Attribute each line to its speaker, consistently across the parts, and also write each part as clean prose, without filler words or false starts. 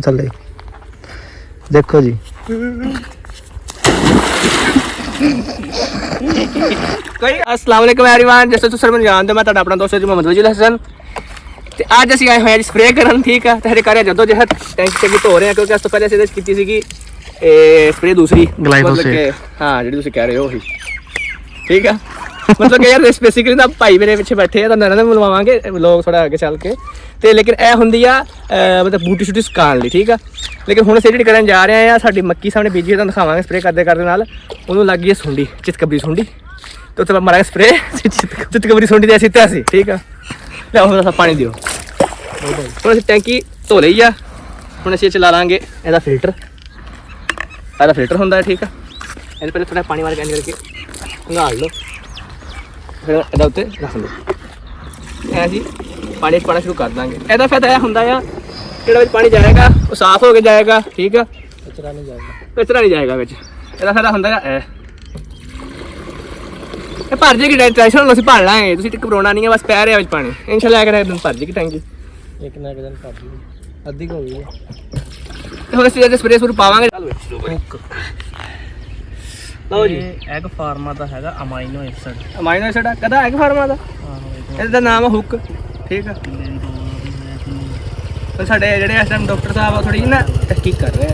Speaker 1: ਥੱਲੇ ਦੇਖੋ ਜੀ। अस्सलाम वालेकुम एवरीवन, जैसे ਤੁਸੀਂ ਮੈਨੂੰ ਜਾਣਦੇ ਮੈਂ ਤੁਹਾਡਾ ਆਪਣਾ ਦੋਸਤ ਜੀ ਮੁਹੰਮਦ ਵਜੀਦ ਹਸਨ ਤੇ ਅੱਜ ਅਸੀਂ ਆਏ ਹੋਏ ਹਾਂ ਜੀ ਸਪਰੇਅ ਕਰਨ। ਠੀਕ ਆ, ਤੇ ਹਰੇ ਕਰ ਜਦੋਂ ਜਹਤ ਟੈਂਕ ਚੰਗੀ ਧੋ ਰਹੇ ਹਾਂ ਕਿਉਂਕਿ ਇਸ ਤੋਂ ਪਹਿਲੇ ਅਸੀਂ ਇਹਦੇ ਚ ਕੀਤੀ ਸੀਗੀ ਸਪਰੇਅ ਦੂਸਰੀ ਗਲਾਈਫੋਸੇਟ। ਹਾਂ ਜਿਹੜੀ ਤੁਸੀਂ ਕਹਿ ਰਹੇ ਹੋ ਉਹੀ। ਠੀਕ ਆ, मतलब कि यार बेसिकली ना भाई मेरे पिछे बैठे हैं तो नैना मिलवावांगे लोग थोड़ा आगे चल के ਤੇ ਲੇਕਿਨ ਇਹ ਹੁੰਦੀ ਆ ਮਤਲਬ ਬੂਟੀ ਸ਼ੂਟੀ ਸੁਕਾਉਣ ਲਈ। ਠੀਕ ਆ, ਲੇਕਿਨ ਹੁਣ ਅਸੀਂ ਜਿਹੜੀ ਕਰਨ ਜਾ ਰਹੇ ਆ ਸਾਡੀ ਮੱਕੀ ਸਾਹਮਣੇ ਬੀਜੀ ਤੁਹਾਨੂੰ ਦਿਖਾਵਾਂਗੇ ਸਪਰੇਅ ਕਰਦੇ ਨਾਲ ਉਹਨੂੰ ਲੱਗ ਗਈ ਸੁੰਡੀ, ਚਿਤਕਬਰੀ ਸੁੰਡੀ ਤੇ ਉੱਥੇ ਮਾਰਾਂਗੇ ਸਪਰੇਅ ਚਿਤਕਬਰੀ ਸੁੰਡੀ ਦੇ ਅਸੀਂ ਤੇ ਅਸੀਂ। ਠੀਕ ਆ, ਲਿਆਓ ਹੁਣ ਪਾਣੀ ਦਿਓ। ਹੁਣ ਅਸੀਂ ਟੈਂਕੀ ਧੋ ਲਈ ਆ, ਹੁਣ ਅਸੀਂ ਚਲਾ ਲਾਂਗੇ ਇਹਦਾ ਫਿਲਟਰ। ਇਹਦਾ ਫਿਲਟਰ ਹੁੰਦਾ ਹੈ। ਠੀਕ ਆ, ਇਹਦੇ ਪਹਿਲੇ ਥੋੜਾ ਪਾਣੀ ਵਾਲਾ ਕੈਨ ਕਰਕੇ ਨਗਾਲ ਲਓ, ਫਿਰ ਇਹਦਾ ਉੱਤੇ ਰੱਖ ਲਓ। ਐ ਜੀ ਪਾਣੀ ਪਾਣਾ ਸ਼ੁਰੂ ਕਰ ਦਾਂਗੇ। ਇਹਦਾ ਫਾਇਦਾ ਇਹ ਹੁੰਦਾ ਆ ਜਿਹੜਾ ਵਿੱਚ ਪਾਣੀ ਜਾਏਗਾ ਉਹ ਸਾਫ਼ ਹੋ ਕੇ ਜਾਏਗਾ। ਠੀਕ ਆ, ਕਚਰਾ ਨਹੀਂ ਜਾਏਗਾ ਵਿੱਚ। ਇਹਦਾ ਫਾਇਦਾ ਹੁੰਦਾ ਆ ਇਹ ਭਰ ਜੇਗੀ ਟੈਨਸ਼ਨ ਲਓ, ਅਸੀਂ ਭਰ ਲਾਂਗੇ, ਤੁਸੀਂ ਘਬਰਾਉਣਾ ਨਹੀਂ ਹੈ, ਬਸ ਪੈ ਰਿਹਾ ਵਿੱਚ ਪਾਣੀ ਇਨਸ਼ਾਅੱਲਾ ਇੱਕ ਦਿਨ ਭਰ ਜੇਗੀ ਟੈਂਕੀ। ਇੱਕ ਨਾ ਇੱਕ ਦਿਨ ਭਰ ਜੇਗੀ, ਅੱਧੀ ਹੋ ਗਈ ਹੈ। ਤੇ ਹੁਣ ਅਸੀਂ ਇਹਦੇ ਸਪਰੇਅ ਸ਼ੁਰੂ ਪਾਵਾਂਗੇ। ਲਓ ਜੀ, ਐਗ ਫਾਰਮਾ ਦਾ ਹੈਗਾ ਅਮਾਈਨੋ ਐਸਿਡ ਕਦਾ ਐਗ ਫਾਰਮਾ ਦਾ ਇਹਦਾ ਨਾਮ ਹੈ ਹੁੱਕ। ਠੀਕ ਆ, ਸਾਡੇ ਜਿਹੜੇ ਇਸ ਟਾਈਮ ਡਾਕਟਰ ਸਾਹਿਬ ਆ ਥੋੜੀ ਜਿਹੀ ਨਾ ਤਹਿਕੀਕ ਕਰ ਰਹੇ ਆ।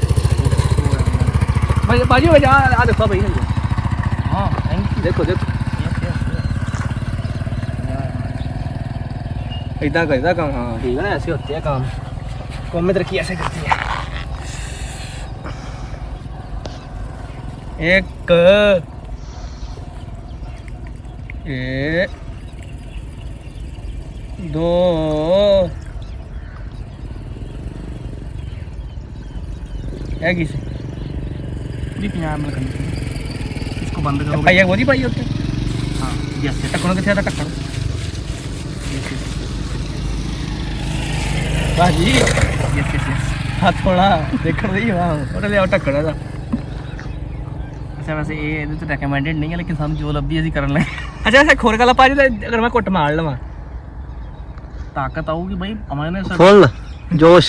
Speaker 1: ਭਾਜੀ ਆ ਦੇਖੋ ਭਾਈ। ਹਾਂ ਦੇਖੋ इतना करता काम। हाँ ठीक है ना, ऐसे होते हैं काम, कौम में तरक्की ऐसे करती है। एक दो है किसी इसको बंद करो भाई। वो जी भाई होते हाँ ढक्कन कितने था ढक्कन भाजी हाथ थोड़ा देखण रही वहाँ और ले आओ ढक्कन दा। अच्छा वैसे ये तो रेकमेंडेड नहीं है लेकिन सानू जो लब्भी ਅਸੀਂ ਕਰਨ ਲੈ। अच्छा ऐसे खोर का लपा जी अगर मैं कुट मार लवां ताकत आऊगी भाई हमारे फुल जोश।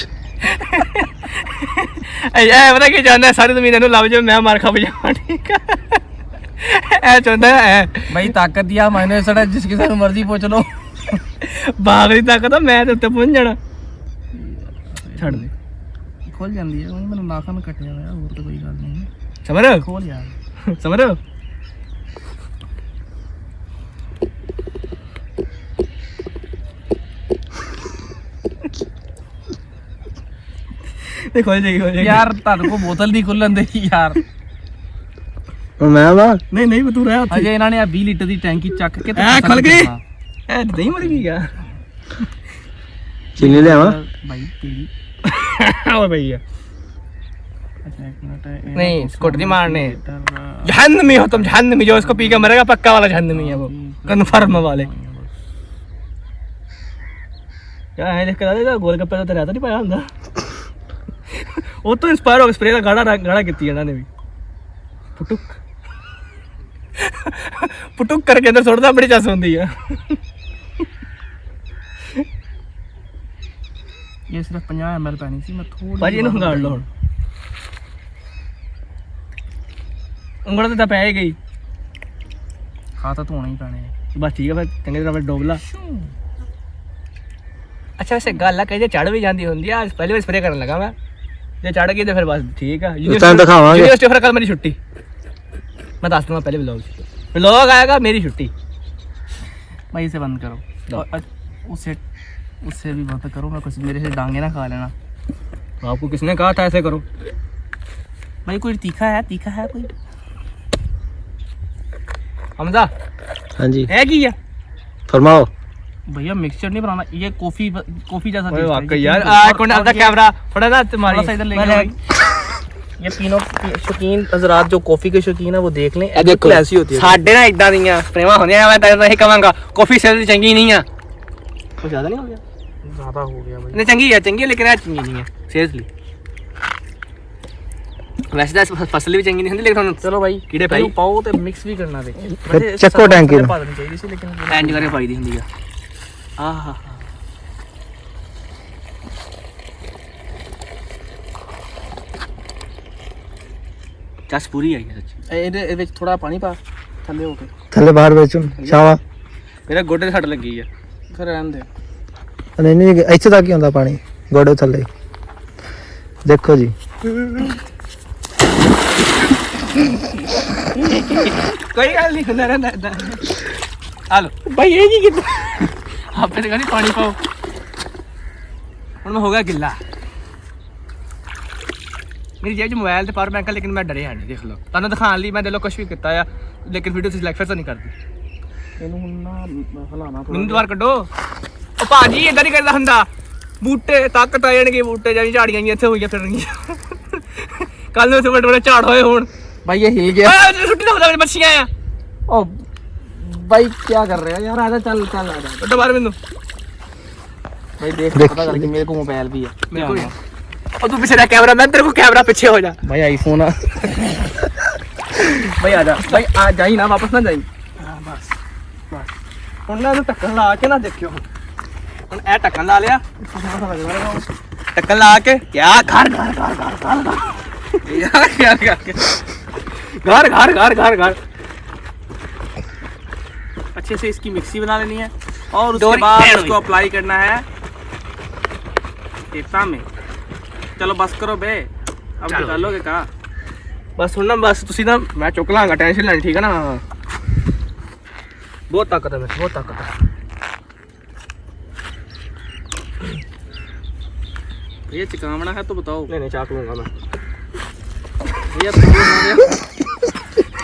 Speaker 1: ऐ पता की चाहंदा सारी जमीन ਨੂੰ ਲੱਭ ਜਾ ਮੈਂ ਮਾਰ ਖਾ ਜਾਵਾਂ। ਠੀਕ ਹੈ ਐ ਚਾਹੁੰਦਾ ਹੈ ਭਾਈ ਤਾਕਤ ਦਿਆ ਮਾਇਨੇ ਸੜਾ ਜਿਸ ਕਿਸੇ ਨੂੰ ਮਰਜ਼ੀ ਪੁੱਛ ਲਓ। ਬਾਗ ਦੀ ਤਾਕਤ ਮੈਂ ਤੇ ਉੱਤੇ ਪਹੁੰਚ ਜਾਣਾ। ਛੱਡ ਦੇ ਖੋਲ ਜਾਂਦੀ ਹੈ ਮੈਨੂੰ ਨਾਖਨ ਕੱਟਿਆ ਹੋਇਆ ਹੋਰ ਤਾਂ ਕੋਈ ਗੱਲ ਨਹੀਂ। ਸਮਰ ਖੋਲ ਯਾਰ ਸਮਰ। ਖੋਲ ਜਾਏਗੀ ਯਾਰ ਤੁਹਾਨੂੰ ਕੋ ਬੋਤਲ ਦੀ ਖੁੱਲਣ ਦੇ ਯਾਰ। ਮੈਂ ਵਾ ਨਹੀਂ ਤੂੰ ਰਹਿ ਉੱਥੇ। ਅਜੇ ਇਹਨਾਂ ਨੇ ਆ 20 ਲੀਟਰ ਦੀ ਟੈਂਕੀ ਚੱਕ ਕੇ ਤੇ ਖੁੱਲ ਗਈ। ਐ ਨਹੀਂ ਮਰ ਗਈ ਯਾਰ। चीनी ले भाई तेरी ओ भैया। अच्छा एक मिनट नहीं स्कूटर नहीं मारने जहन्नमी हो तुम, जहन्नमी जो इसको पी के मरेगा पक्का वाला जहन्नमी है वो, कन्फर्म वाले। क्या है लिख के दादा गोलगप्पे तो रहता नहीं पाया ਹੁੰਦਾ ਉਹ ਤੋਂ ਇੰਸਪਾਇਰ ਹੋ ਕੇ ਸਪਰੇਅ ਦਾ ਗਾੜਾ ਕੀਤੀ ਇਹਨਾਂ ਨੇ ਵੀ। ਪੁਟੁਕ ਕਰਕੇ ਅੰਦਰ ਸੁੱਟਦਾ ਬੜੀ ਚਸ ਹੁੰਦੀ ਆ। ਇਹ ਸਿਰਫ 50 ml ਪੈਣੀ ਸੀ ਮੈਂ ਥੋੜੀ ਭਾਜੀ ਇਹਨੂੰ ਹੰਗਾੜ ਲਓ। ਹੁਣ ਉਂਗਲਾਂ ਤੇ ਤਾਂ ਪੈ ਹੀ ਗਈ। ਹਾਂ ਤਾਂ ਧੋਣਾ ਹੀ ਪੈਣੇ ਬਸ। ਠੀਕ ਹੈ ਫਿਰ ਚੰਗੀ ਤਰ੍ਹਾਂ ਡੋਬ ਲਾ। ਅੱਛਾ ਵੈਸੇ ਗੱਲ ਆ ਕਿ ਜੇ ਚੜ ਵੀ ਜਾਂਦੀ ਹੁੰਦੀ ਆ ਪਹਿਲੀ ਵਾਰ ਸਪਰੇਅ ਕਰਨ ਲੱਗਾ ਮੈਂ, ਜੇ ਚੜ ਗਈ ਤੇ ਫਿਰ ਬਸ ਠੀਕ ਆ। ਯੂਨੀਵਰਸਿਟੀ ਫਿਰ ਕੱਲ ਮੇਰੀ ਛੁੱਟੀ मैं ਦੱਸ दूंगा पहले व्लॉग आएगा मेरी छुट्टी। भाई इसे बंद करो उससे भी बंद करो। मैं कुछ मेरे से डांगे ना खा लेना। आपको किसने कहा था ऐसे करो? भाई कोई तीखा है कोई हमजा? हाँ जी है की है फरमाओ भैया। मिक्सचर नहीं बनाना ये कॉफी जैसा वाकई यार। कैमरा थोड़ा ना तुम्हारा सा इधर लेके ये तीनों शौकीन हजरात जो कॉफी के शौकीन है वो देख लें। देखो ऐसी होती है साडे ना इदां दियां प्रेमा होंदियां। मैं तो नहीं कहवांगा कॉफी सेहत दी चंगी नहीं है। कुछ ज्यादा नहीं हो गया? ज्यादा हो गया भाई। नहीं चंगी है लेकिन ये चंगी नहीं है सेहत लिए। वैसे तो फसल भी चंगी नहीं होंदी लेकिन चलो भाई कीड़े पाई पाओ ते मिक्स भी करना दे चक्को टैंकी पा देनी चाहिए सी लेकिन इंज करके पाई दी हुंदी है। आहा ਚੱਸ ਪੂਰੀ ਆਈ ਹੈ ਸੱਚੀ। ਇਹਦੇ ਵਿੱਚ ਥੋੜਾ ਪਾਣੀ ਪਾ ਥੱਲੇ ਹੋ ਕੇ,
Speaker 2: ਥੱਲੇ ਬਾਹਰ ਵਿੱਚ ਸ਼ਾਵਾ
Speaker 1: ਮੇਰੇ ਗੋਡੇ ਤੇ ਸੱਟ ਲੱਗੀ ਆ। ਫਿਰ ਰਹਿਣ ਦੇ।
Speaker 2: ਨਹੀਂ ਨਹੀਂ ਇੱਥੇ ਤੱਕ ਹੀ ਹੁੰਦਾ ਪਾਣੀ, ਗੋਡੇ ਥੱਲੇ। ਦੇਖੋ ਜੀ
Speaker 1: ਕੋਈ ਗੱਲ ਨਹੀਂ, ਹੁੰਦਾ ਰਹਿੰਦਾ ਏਦਾਂ। ਆ ਲੋ ਭਾਈ, ਇਹ ਕੀ ਕੀਤਾ? ਆਪੇ ਤੇ ਕਹਿੰਦੀ ਪਾਣੀ ਪਾਓ। ਹੁਣ ਮੈਂ ਹੋ ਗਿਆ ਗਿੱਲਾ। ਮੇਰੀ ਜੇਬ 'ਚ ਮੋਬਾਈਲ ਤੇ ਪਾਵਰ ਬੈਂਕ ਹੈ, ਲੇਕਿਨ ਮੈਂ ਡਰਿਆ ਨਹੀਂ। ਦੇਖ ਲਓ, ਤੁਹਾਨੂੰ ਦਿਖਾਉਣ ਲਈ ਮੈਂ ਦੇ ਲੋ ਕੁਛ ਵੀ ਕੀਤਾ ਆ, ਲੇਕਿਨ ਵੀਡੀਓ ਤੁਸੀਂ ਲਾਈਕ ਫਿਰ ਤਾਂ ਨਹੀਂ ਕਰਦੀ। ਇਹਨੂੰ ਹੁਣ ਨਾ ਹਿਲਾਣਾ, ਮੈਨੂੰ ਦੁਬਾਰਾ ਕੱਢੋ। ਉਹ ਭਾਜੀ ਏਦਾਂ ਨਹੀਂ ਕਰਦਾ ਹੁੰਦਾ। ਬੂਟੇ ਤਾਕਤ ਆ ਜਾਣਗੇ, ਬੂਟੇ ਜਾਨੀ ਝਾੜੀਆਂ ਜਿਹੀਆਂ ਇੱਥੇ ਹੋਈਆਂ ਫਿਰਨਗੀਆਂ। ਕੱਲ ਨੂੰ ਇੱਥੇ ਵੱਡੇ ਵੱਡੇ ਝਾੜ ਹੋਏ ਹੋਣ। ਭਾਈ ਇਹ ਹਿਲ ਗਿਆ। ਛੁੱਟੀ ਨਾ ਹੁੰਦਾ, ਮੱਛੀਆਂ ਆ। ਉਹ ਭਾਈ ਕੀ ਕਰ ਰਿਹਾ ਯਾਰ? ਆ ਜਾ, ਚੱਲ ਚੱਲ ਆ ਜਾ। ਦੁਬਾਰਾ ਮੈਨੂੰ ਭਾਈ ਦੇਖ, ਪਤਾ ਕਰਕੇ ਮੇਰੇ ਕੋਲ ਮੋਬਾਈਲ ਵੀ ਹੈ। ਮੇਰੇ ਕੋਲ ਉਹ ਤੂੰ ਪਿੱਛੇ ਦਾ ਕੈਮਰਾ, ਮੈਂ ਤੇਰੇ ਕੋਲ ਕੈਮਰਾ ਪਿੱਛੇ ਹੋ ਜਾ। ਭਾਈ ਆਈਫੋਨ ਆ। ਭਾਈ ਆ ਜਾ, ਭਾਈ ਆ ਜਾਈ ਨਾ, ਵਾਪਸ ਨਾ ਜਾਈ। ਹਾਂ ਬਸ ਬਸ। ਹੁਣ ਨਾ ਇਹਨੂੰ ਢੱਕਣ ਲਾ ਕੇ ਨਾ ਦੇਖਿਓ। ਹੁਣ ਇਹ ਢੱਕਣ ਲਾ ਲਿਆ, ढक्कन ला के क्या घर घर घर घर घर यार यार घर घर घर घर घर अच्छे से इसकी मिक्सी बना लेनी है और उसके बाद उसको अप्लाई करना है खेता में। चलो बस करो बे, अब निकालोगे कहाँ? बस सुनना, बस तुसी ना मैं चुक लांगा, टेंशन लेनी, ठीक है ना? बहुत ताकत है मेरे, बहुत ताकत है। भैया चिकामना है तो बताओ। नहीं नहीं चाक लूंगा मैं भैया।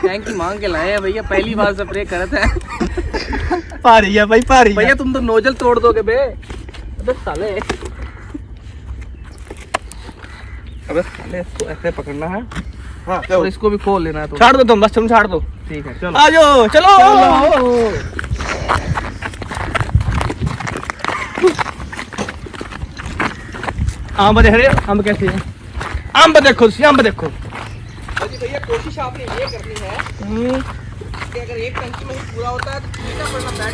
Speaker 1: टैंक की मांग के लाए हैं भैया, पहली बार स्प्रे करते हैं। भारी है भाई, भारी भैया। तुम तो नोजल तोड़ दोगे बे। अबे साले, अबे साले इसको ऐसे पकड़ना है। हाँ, और इसको भी खोल लेना है। तो छाड़ दो तुम, बस तुम छाड़ दो। ठीक है चलो, आ जाओ, चलो। आम देख रहे हो, आम कैसे है? आम देखो, आम देखो भैया। कोशिश आपने ये करनी है कि अगर एक टंकी में ही पूरा होता है तो ठीक है, वरना बैठ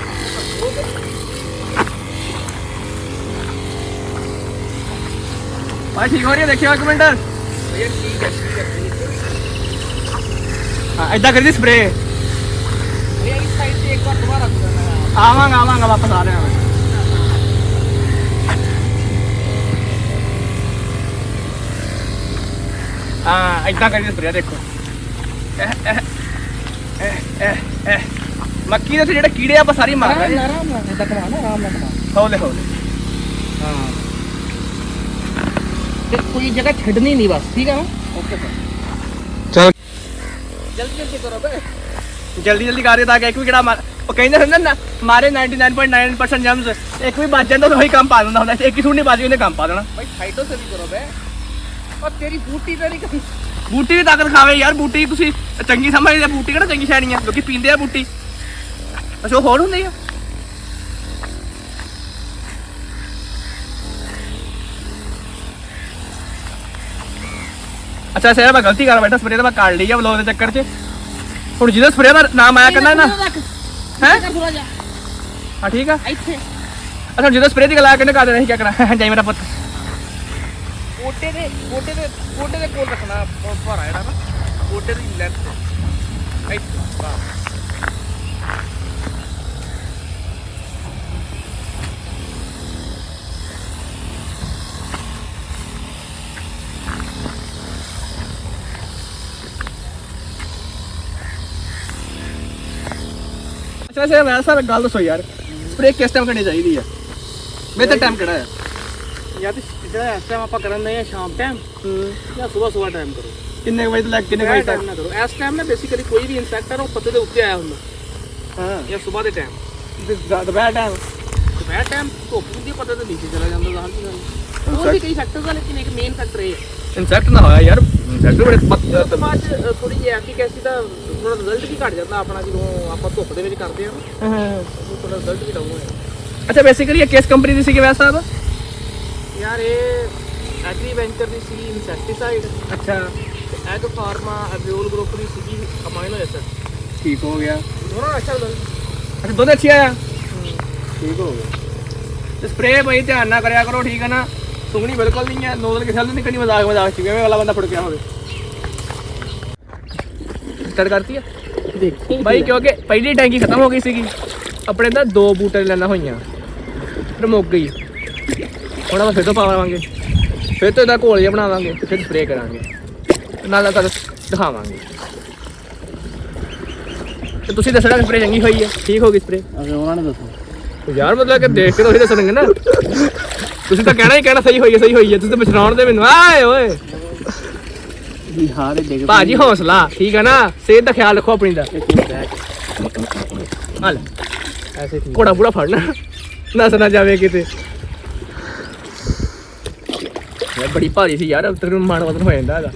Speaker 1: भाई ठीक हो रही है। देखिए एक मिनट भैया, ठीक है हाँ, ऐसा कर दी स्प्रे भैया। इस साइड से एक बार दोबारा आवांगा आवांगा, वापस आ रहे हैं। हाँ इतना करके स्प्रे देखो। मक्की ਦੇ ਜਿਹੜੇ ਕੀੜੇ ਆਪਾਂ ਸਾਰੀ ਮਾਰ ਰਹੇ ਹਾਂ। ਆਰਾਮ ਨਾਲ ਇਦਾਂ ਕਰਾ ਨਾ, ਆਰਾਮ ਨਾਲ ਕਰਾ, ਹੌਲੇ ਹੌਲੇ। ਹਾਂ ਤੇ ਕੋਈ ਜਗ੍ਹਾ ਛੱਡਣੀ ਨਹੀਂ ਬਸ, ਠੀਕ ਹੈ ਨਾ? ਓਕੇ ਸਰ, ਚਲ ਜਲਦੀ ਜਲਦੀ ਕਰੋ ਬੇ, ਜਲਦੀ ਜਲਦੀ ਕਰ ਰਹੇ ਤਾਂ ਕਿ ਇੱਕ ਵੀ ਕਿਹੜਾ ਮਾਰ। ਉਹ ਕਹਿੰਦੇ ਹੁੰਦੇ ਨਾ ਮਾਰੇ 99.9% ਜਮਸ, ਇੱਕ ਵੀ ਬਚ ਜਾਂਦਾ ਤਾਂ ਉਹੀ ਕੰਮ ਪਾ ਦਿੰਦਾ ਹੁੰਦਾ। ਇੱਕ ਹੀ ਸੂਟ ਨਹੀਂ ਬਚ ਉਹਨੇ ਕੰਮ ਪਾ ਦੇਣਾ। ਭਾਈ ਸਾਈਡੋ ਸੇ ਵੀ ਕਰੋ ਬੇ। और तेरी बूटी तो नहीं, बूटी भी ताकत खावे यार। बूटी तुसी चंगी समझदे, बूटी किहड़ा चंगी शैनी है? लोग पींदे आ बूटी। अच्छा होर हुंदी है। अच्छा सर मैं गलती कर बैठा, स्प्रे तो मैं काट ली है ब्लॉग के चक्कर च। हुण जिहदा स्प्रे दा नाम आया करना ना है। हाँ ठीक है। अच्छा जिहदा स्प्रे दी गल आया करना, कर देना क्या करना जाई मेरा पुत्त। गोटे दे कोल रखना भारा जेहड़ा ना, गोटे दी लेंथ अच्छा से वैसा गल दसो यार, स्प्रे किस टाइम करनी चाहिए? बेहतर टाइम किहड़ा है? या तो ਜਿਹੜਾ ਇਸ ਟਾਈਮ ਆਪਾਂ ਕਰਨ ਦੇ ਆ ਸ਼ਾਮ ਟਾਈਮ ਜਾਂ ਸਵੇਰ ਟਾਈਮ ਕਰੋ। ਕਿੰਨੇ ਵਜੇ ਤੋਂ ਲੈ ਕੇ ਕਿੰਨੇ ਵਜੇ ਤੱਕ ਨਾ ਕਰੋ? ਇਸ ਟਾਈਮ ਨਾ ਬੇਸਿਕਲੀ ਕੋਈ ਵੀ ਇਨਸੈਕਟ ਹੈ ਉਹ ਪੱਤੇ ਦੇ ਉੱਤੇ ਆਇਆ ਹੁੰਦਾ। ਹਾਂ, ਜਾਂ ਸਵੇਰ ਦੇ ਟਾਈਮ, ਦੁਪਹਿਰ ਟਾਈਮ ਧੁੱਪ ਹੁੰਦੀ, ਪੱਤੇ ਦੇ ਨੀਚੇ ਚਲਾ ਜਾਂਦਾ। ਹੋਰ ਵੀ ਕਈ ਫੈਕਟਰਸ ਆ, ਲੇਕਿਨ ਇੱਕ ਮੇਨ ਫੈਕਟਰ ਇਹ ਹੈ। ਇਨਸੈਕਟ ਨਾ ਹੋਇਆ ਯਾਰ, ਇਨਸੈਕਟ ਬੜੇ ਪੱਤੇ ਬਾਅਦ ਥੋੜੀ ਜਿਹੀ ਐਸਿਕ ਐਸਿਡ ਦਾ ਥੋੜਾ ਰਿਜ਼ਲਟ ਵੀ ਘਟ ਜਾਂਦਾ ਆਪਣਾ ਜਦੋਂ ਆਪਾਂ ਧੁੱਪ ਦੇ ਵਿੱਚ ਕਰਦੇ ਹਾਂ। ਉਹ ਥੋੜਾ ਰਿਜ਼ਲਟ ਵੀ ਡਾਊਨ ਹੋਇਆ। ਅੱਛਾ ਬੇਸਿਕਲੀ ਇਹ ਕਿਸ ਕੰਪਨੀ ਦੀ ਸੀਗੀ ਵੈਸੇ ਸਾਹਿਬ? यार ये एग्री वेंचर दी सी इंसेक्टिसाइड। अच्छा एग फार्मा एवियोल ग्रुप दी सी अमाइनो एसिड। ठीक हो गया, दोनों अच्छा बोल। अच्छा दोनों अच्छी आया, ठीक हो गया। तो स्प्रे भाई ध्यान ना करया करो, ठीक है ना? सुगनी बिल्कुल नहीं है, नोजल के साथ नहीं करनी, मजाक मजाक च वाला बंदा फड़ गया होवे। ਸਟਾਰਟ ਕਰਤੀ ਆ
Speaker 3: ਦੇਖੀ
Speaker 1: ਬਾਈ, ਕਿਉਂਕਿ ਪਹਿਲੀ ਟੈਂਕੀ ਖਤਮ ਹੋ ਗਈ ਸੀਗੀ ਆਪਣੇ ਤਾਂ 2 ਬੂਟੇ ਲੈਣਾ ਹੋਈਆਂ, ਫਿਰ ਮੁੱਕ ਗਈ। ਹੁਣ ਆਪਾਂ ਫਿਰ ਤੋਂ ਪਾਵਾਂਗੇ, ਫਿਰ ਤੋਂ ਇਹਦਾ ਘੋਲ ਜਿਹਾ ਬਣਾਵਾਂਗੇ, ਫਿਰ ਸਪਰੇਅ ਕਰਾਂਗੇ, ਨਾਲ ਤੁਹਾਨੂੰ ਦਿਖਾਵਾਂਗੇ। ਤੇ ਤੁਸੀਂ ਦੱਸਣਾ ਸਪਰੇਅ ਚੰਗੀ ਹੋਈ ਹੈ, ਠੀਕ ਹੋ ਗਈ ਸਪਰੇਅ?
Speaker 3: ਉਹਨਾਂ ਨੇ ਦੱਸੋ
Speaker 1: ਯਾਰ, ਮਤਲਬ ਕਿ ਦੇਖ ਕੇ ਤੁਸੀਂ ਦੱਸਣਗੇ ਨਾ, ਤੁਸੀਂ ਤਾਂ ਕਹਿਣਾ ਹੀ ਕਹਿਣਾ ਸਹੀ ਹੋਈ ਹੈ, ਸਹੀ ਹੋਈ ਹੈ। ਤੁਸੀਂ ਤਾਂ ਪਛਾਣ ਦੇ ਮੈਨੂੰ, ਆਏ ਓਏ
Speaker 3: ਵੀ ਹਾਂ ਦੇ ਡਿੱਗ
Speaker 1: ਭਾਜੀ ਹੌਸਲਾ, ਠੀਕ ਹੈ ਨਾ, ਸਿਹਤ ਦਾ ਖਿਆਲ ਰੱਖੋ ਆਪਣੀ ਦਾ। ਹਲ
Speaker 3: ਐਸੇ ਠੀਕ
Speaker 1: ਘੋੜਾ ਪੂਰਾ ਫੜਨਾ, ਨਸ ਨਾ ਜਾਵੇ ਕਿਤੇ। ਯਾਰ ਬੜੀ ਭਾਰੀ ਸੀ ਯਾਰ, ਤੇਰੇ ਮਨ ਵਦਨ ਹੋ ਜਾਂਦਾ ਹੈਗਾ।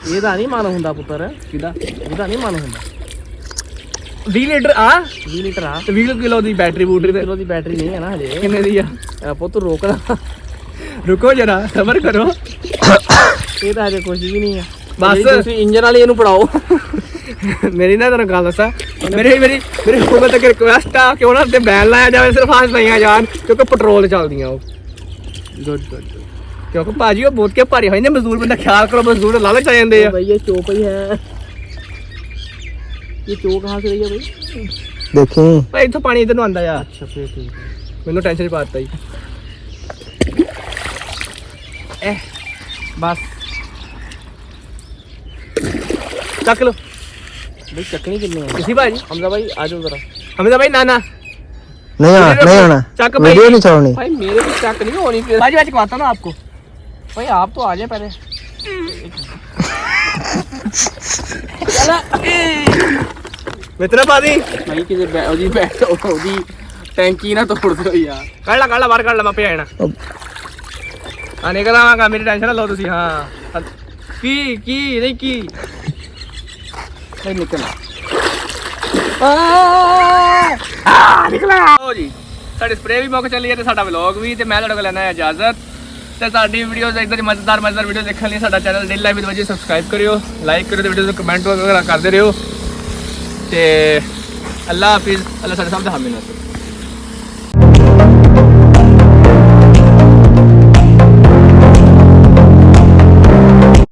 Speaker 3: ਇਹਦਾ ਨਹੀਂ ਮਨ ਹੁੰਦਾ ਪੁੱਤਰ,
Speaker 1: ਕਿਹਦਾ?
Speaker 3: ਇਹਦਾ ਨਹੀਂ ਮਨ ਹੁੰਦਾ।
Speaker 1: 20 ਲੀਟਰ ਆ
Speaker 3: 20 ਲੀਟਰ ਆ,
Speaker 1: ਤੇ 20 ਕਿਲੋ ਦੀ ਬੈਟਰੀ ਬੂਟਰੀ ਤੇ
Speaker 3: ਕਿਲੋ ਦੀ ਬੈਟਰੀ ਨਹੀਂ ਹੈ ਨਾ ਹਜੇ।
Speaker 1: ਕਿੰਨੇ ਦੀ ਆ?
Speaker 3: ਪੁੱਤ ਰੋਕਦਾ,
Speaker 1: ਰੁਕੋ ਜਰਾ, ਸਬਰ ਕਰੋ।
Speaker 3: ਇਹ ਤਾਂ ਹਜੇ ਕੁਝ ਵੀ ਨਹੀਂ ਹੈ।
Speaker 1: ਬਸ
Speaker 3: ਤੁਸੀਂ ਇੰਜਨ ਵਾਲੀ ਇਹਨੂੰ ਪੜਾਓ।
Speaker 1: ਮੇਰੀ ਨਾ ਤੈਨੂੰ ਗੱਲ ਦੱਸਾਂ, ਮੇਰੀ ਹਕੂਮਤ ਤੱਕ ਰਿਕੁਐਸਟ ਆ ਕਿ ਉਹਨਾਂ ਤੇ ਬੈਨ ਲਾਇਆ ਜਾਵੇ, ਸਿਰਫ ਆਸ ਪਈਆਂ ਜਾਣ, ਕਿਉਂਕਿ ਪੈਟਰੋਲ ਚੱਲਦੀਆਂ ਉਹ।
Speaker 3: ਗੁੱਡ ਗੁੱਡ
Speaker 1: ਕਿਉਂਕਿ ਭਾਜੀ ਉਹ ਬਹੁਤ ਕੇ ਭਾਰੀ ਹੋਏ ਨੇ ਮਜ਼ਦੂਰ, ਬੰਦਾ ਖਿਆਲ ਕਰੋ, ਮਜ਼ਦੂਰ ਲਾਲਚ ਆ ਜਾਂਦੇ ਆ।
Speaker 3: भाई ये चौक ही है, ये चौक कहाँ से रही है भाई?
Speaker 2: ਦੇਖੀ
Speaker 1: ਭਾਈ ਇੱਥੋਂ ਪਾਣੀ ਇੱਧਰ ਨੂੰ ਆਉਂਦਾ ਆ।
Speaker 3: अच्छा फिर ठीक है।
Speaker 1: ਮੈਨੂੰ ਟੈਨਸ਼ਨ ਪਾ ਦਿੱਤਾ ਜੀ।
Speaker 3: बस
Speaker 1: ਚੱਕ ਲੋ
Speaker 3: भाई चटनी कितनी है?
Speaker 1: ਤੁਸੀਂ ਭਾਜੀ।
Speaker 3: हमजा भाई आ जाओ जरा।
Speaker 1: ਹਮਜ਼ਾ ਭਾਈ, ਨਾ ਨਾ
Speaker 2: ਨਹੀਂ ਆਣਾ, ਨਹੀਂ ਆਣਾ,
Speaker 1: ਚੱਕ ਭਾਈ।
Speaker 2: ਵੀਡੀਓ ਨਹੀਂ ਛਾਉਣੀ।
Speaker 3: भाई मेरे भी चक नहीं होनी फिर।
Speaker 1: भाजी मैं चकवाता ना आपको।
Speaker 3: भाई आप तो आ जाए पहले।
Speaker 1: मित्र पादी
Speaker 3: भाई किसी ओदी बैठ ओदी टैंकी ना तोड़ दो यार।
Speaker 1: काढ़ ला बाहर काढ़ ला, मैं पे आना। हाँ निकल आवांगा, मेरी टेंशन ना लो तुसी। हाँ की नहीं की
Speaker 3: भाई निकल
Speaker 1: ਨਿਕਲਾ ਹੋ ਜੀ। ਸਾਡੀ ਸਪਰੇਅ ਵੀ ਮੁੱਕ ਚੱਲੀ ਹੈ ਤੇ ਸਾਡਾ ਵਲੌਗ ਵੀ, ਤੇ ਮੈਂ ਤੁਹਾਡੇ ਕੋਲ ਲੈਣਾ ਹੈ ਇਜਾਜ਼ਤ। ਤੇ ਸਾਡੀ ਵੀਡੀਓਜ਼ ਇਦਾਂ ਦੀ ਮਜ਼ੇਦਾਰ ਵੀਡੀਓ ਦੇਖਣ ਲਈ ਸਾਡਾ ਚੈਨਲ ਡੇਲੀ ਲਾਈਫ ਵਿਦ ਵਜੀ ਸਬਸਕ੍ਰਾਈਬ ਕਰਿਓ, ਲਾਈਕ ਕਰਿਓ ਤੇ ਵੀਡੀਓ ਨੂੰ ਕਮੈਂਟ ਵਗੈਰਾ ਕਰਦੇ ਰਹੋ। ਤੇ ਅੱਲਾ ਹਾਫਿਜ਼, ਅੱਲਾ ਸਾਡੇ ਸਭ ਦਾ ਹਾਮੀ ਨਾਸਰ।